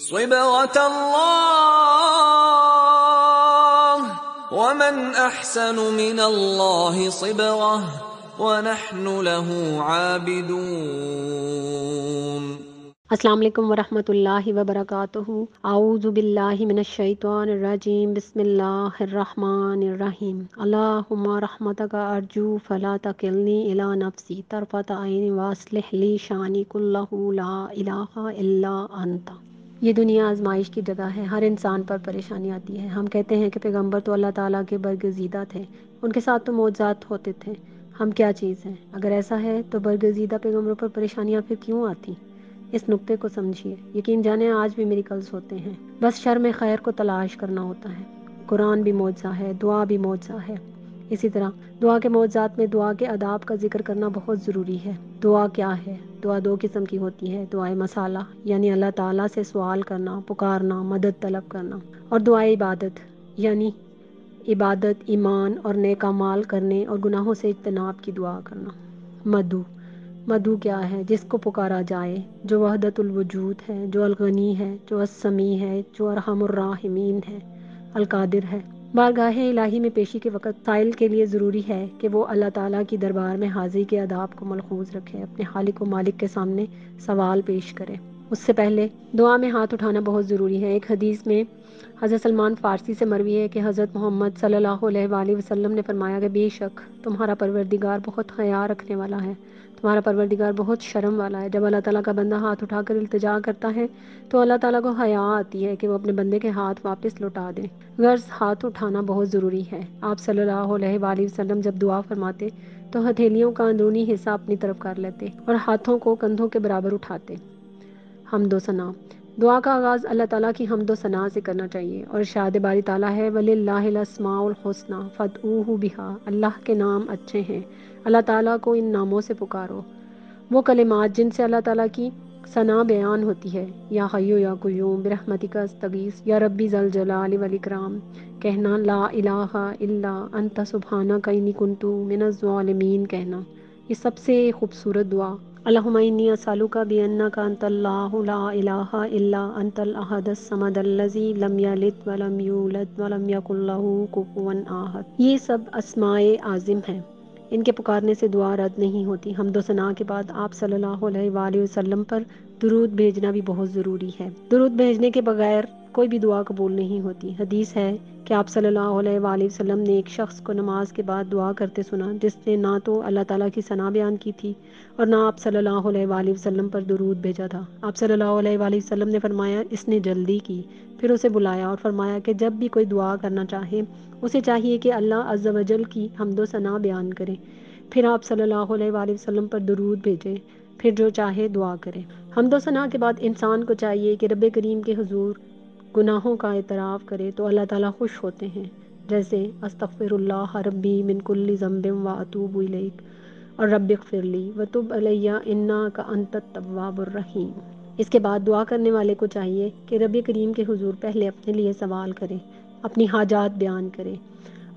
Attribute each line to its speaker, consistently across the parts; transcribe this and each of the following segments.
Speaker 1: صبغة الله ومن أحسن من الله صبغة ونحن له عابدون۔
Speaker 2: السلام علیکم ورحمۃ اللہ وبرکاتہ۔ اعوذ باللہ من الشیطان الرجیم، بسم اللہ الرحمن الرحیم۔ اللہم رحمتک ارجو فلا تکلنی الی نفسی طرفۃ عین واصلح لی شانی کلہ لا الہ الا انت۔ یہ دنیا آزمائش کی جگہ ہے، ہر انسان پر پریشانی آتی ہے۔ ہم کہتے ہیں کہ پیغمبر تو اللہ تعالیٰ کے برگزیدہ تھے، ان کے ساتھ تو معجزات ہوتے تھے، ہم کیا چیز ہیں؟ اگر ایسا ہے تو برگزیدہ پیغمبروں پر پریشانیاں پھر کیوں آتی؟ اس نقطے کو سمجھیے۔ یقین جانیں آج بھی میریکلز ہوتے ہیں، بس شر میں خیر کو تلاش کرنا ہوتا ہے۔ قرآن بھی معجزہ ہے، دعا بھی معجزہ ہے۔ اسی طرح دعا کے معجزات میں دعا کے آداب کا ذکر کرنا بہت ضروری ہے۔ دعا کیا ہے؟ دعا دو قسم کی ہوتی ہے، دعائے مسالہ یعنی اللہ تعالیٰ سے سوال کرنا، پکارنا، مدد طلب کرنا، اور دعائے عبادت یعنی عبادت، ایمان اور نیک اعمال کرنے اور گناہوں سے اجتناب کی دعا کرنا۔ مدعو کیا ہے؟ جس کو پکارا جائے، جو وحدت الوجود ہے، جو الغنی ہے، جو السمیع ہے، جو ارحم الراحمین ہے، القادر ہے۔ بارگاہ الہی میں پیشی کے وقت سائل کے لیے ضروری ہے کہ وہ اللہ تعالیٰ کی دربار میں حاضری کے آداب کو ملحوظ رکھے، اپنے خالق و مالک کے سامنے سوال پیش کرے۔ اس سے پہلے دعا میں ہاتھ اٹھانا بہت ضروری ہے۔ ایک حدیث میں حضرت سلمان فارسی سے مروی ہے کہ حضرت محمد صلی اللہ علیہ وآلہ وسلم نے فرمایا کہ بے شک تمہارا پروردگار بہت حیا رکھنے والا ہے، تمہارا پروردگار بہت شرم والا ہے۔ جب اللہ تعالیٰ کا بندہ ہاتھ اٹھا کر التجا کرتا ہے تو اللہ تعالیٰ کو حیا آتی ہے کہ وہ اپنے بندے کے ہاتھ واپس لوٹا دے۔ غرض ہاتھ اٹھانا بہت ضروری ہے۔ آپ صلی اللہ علیہ وآلہ وسلم جب دعا فرماتے تو ہتھیلیوں کا اندرونی حصہ اپنی طرف کر لیتے اور ہاتھوں کو کندھوں کے برابر اٹھاتے۔ حمد و ثنا، دعا کا آغاز اللہ تعالیٰ کی حمد و ثنا سے کرنا چاہیے، اور ارشاد باری تعالیٰ ہے وَلِلَّهِ الْأَسْمَاءُ الْحُسْنَىٰ فَادْعُوهُ بِهَا، اللہ کے نام اچھے ہیں، اللہ تعالیٰ کو ان ناموں سے پکارو۔ وہ کلمات جن سے اللہ تعالیٰ کی ثنا بیان ہوتی ہے، یا حی یا قیوم برحمتک استغیث، یا ربی ذی الجلال والاکرام، کہنا، لا الہ الا انت سبحانک انی کنت من الظالمین کہنا، یہ سب سے خوبصورت دعا۔ اللہم انی اسألک بانک انت اللہ لا الہ الا انت الاحد الصمد الذی لم یلد ولم یولد ولم یکن لہ کفوا احد۔ یہ سب اسماء اعظم ہیں، ان کے پکارنے سے دعا رد نہیں ہوتی۔ حمد و ثنا کے بعد آپ صلی اللہ علیہ وآلہ وسلم پر درود بھیجنا بھی بہت ضروری ہے۔ درود بھیجنے کے بغیر کوئی بھی دعا قبول نہیں ہوتی۔ حدیث ہے کہ آپ صلی اللہ علیہ وآلہ وسلم نے ایک شخص کو نماز کے بعد دعا کرتے سنا جس نے نہ تو اللہ تعالیٰ کی ثنا بیان کی تھی اور نہ آپ صلی اللہ علیہ وآلہ وسلم پر درود بھیجا تھا۔ آپ صلی اللہ علیہ وآلہ وسلم نے فرمایا اس نے جلدی کی، پھر اسے بلایا اور فرمایا کہ جب بھی کوئی دعا کرنا چاہے اسے چاہیے کہ اللہ عز و جل کی حمد و ثنا بیان کرے، پھر آپ صلی اللہ علیہ وآلہ وسلم پر درود بھیجے، پھر جو چاہے دعا کرے۔ حمد و ثنا کے بعد انسان کو چاہیے کہ رب کریم کے حضور گناہوں کا اعتراف کرے تو اللہ تعالیٰ خوش ہوتے ہیں، جیسے استغفر اللہ ربی من کل ذنب واتوب الیک، اور رب اغفر لی وتب علی انک انت التواب الرحیم۔ اس کے بعد دعا کرنے والے کو چاہیے کہ رب کریم کے حضور پہلے اپنے لیے سوال کرے، اپنی حاجات بیان کرے،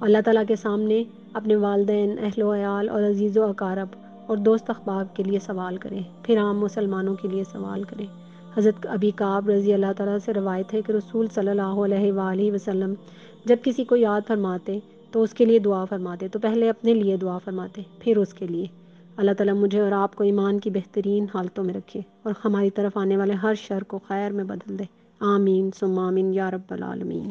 Speaker 2: اللہ تعالیٰ کے سامنے اپنے والدین، اہل و عیال اور عزیز و اقارب اور دوست احباب کے لیے سوال کرے، پھر عام مسلمانوں کے لیے سوال کرے۔ حضرت ابی کعب رضی اللہ تعالیٰ سے روایت ہے کہ رسول صلی اللہ علیہ وآلہ وسلم جب کسی کو یاد فرماتے تو اس کے لیے دعا فرماتے، تو پہلے اپنے لیے دعا فرماتے، پھر اس کے لیے۔ اللہ تعالیٰ مجھے اور آپ کو ایمان کی بہترین حالتوں میں رکھے اور ہماری طرف آنے والے ہر شر کو خیر میں بدل دے۔ آمین ثم آمین یا رب العالمین۔